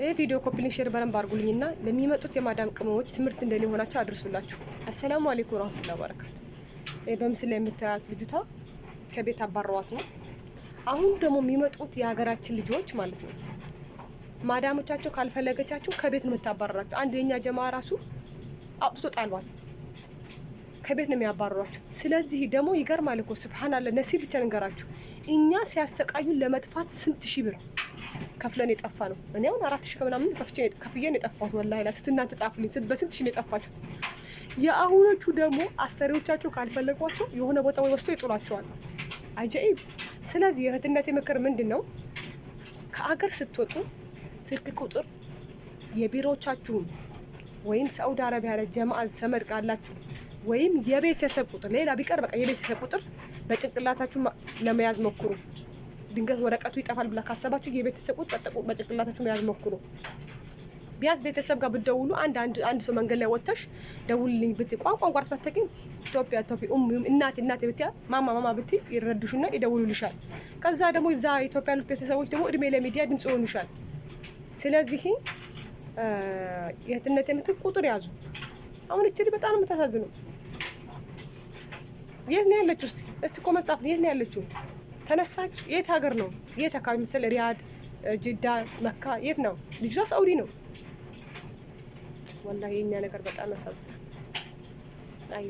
ይህ ቪዲዮ ኮፒ ሊንክ ሼር በደንብ አድርጉልኝና ለሚመጡት የማዳም ቅመሞች ትምህርት እንደሊሆናቸው አድርሱላችሁ። አሰላሙ አለይኩም ወራህመቱላሂ ወበረካቱ። በምስል ላይ የምታዩት ልጅቷ ከቤት አባረዋት ነው። አሁን ደግሞ የሚመጡት የሀገራችን ልጆች ማለት ነው ማዳሞቻቸው ካልፈለገቻቸው ከቤት ነው የምታባረራቸው። አንድ የኛ ጀማ ራሱ አጥቶ ጣሏት፣ ከቤት ነው የሚያባረሯቸው። ስለዚህ ደግሞ ይገርማል እኮ ሱብሃንአላህ። ነሲብ ብቻ ንገራችሁ፣ እኛ ሲያሰቃዩን ለመጥፋት ስንት ሺህ ብር ከፍለን የጠፋ ነው። እኔ አሁን 4000 ከምናምን ከፍዬ ነው የጠፋሁት። ወላሂ ለስትናንተ ጻፉልኝ፣ በስንት ሺህ ነው የጠፋችሁት? የአሁኖቹ ደግሞ አሰሪዎቻቸው ካልፈለጓቸው የሆነ ቦታ ወይ ወስዶ ይጥሏቸዋል። አጃኢብ። ስለዚህ የእህትነቴ ምክር ምንድን ነው? ከአገር ስትወጡ ስልክ ቁጥር የቢሮዎቻችሁን ወይም ሳዑዲ አረቢያ ላይ ጀማዓ ሰመድ ካላችሁ ወይም የቤተሰብ ቁጥር ሌላ ቢቀር በቃ የቤተሰብ ቁጥር በጭንቅላታችሁ ለመያዝ ሞክሩ። ድንገት ወረቀቱ ይጠፋል ብላ ካሰባችሁ የቤተሰብ ቁጥር በጭንቅላታችሁ መያዝ ሞክሩ። ቢያንስ ቤተሰብ ጋር ብትደውሉ አንድ ሰው መንገድ ላይ ወጥተሽ ደውልልኝ ብትይ ቋንቋ እንኳን አትፈተቂም። ኢትዮጵያ እናቴ ብትያ ማማ ብትይ ይረዱሽና ይደውሉልሻል። ከዛ ደግሞ እዛ ኢትዮጵያ ያሉት ቤተሰቦች ደግሞ እድሜ ለሚዲያ ድምጽ ይሆኑሻል። ስለዚህ የእህትነት የምትል ቁጥር ያዙ። አሁን እቺ በጣም የምታሳዝነው የት ነው ያለችው? እስቲ ኮመንት ጻፉ። የት ነው ያለችው? ተነሳች። የት ሀገር ነው? የት አካባቢ መሰለ? ሪያድ፣ ጅዳ፣ መካ የት ነው? ልጅቷ ሳኡዲ ነው። ወላሂ የኛ ነገር በጣም ያሳዝናል። አይ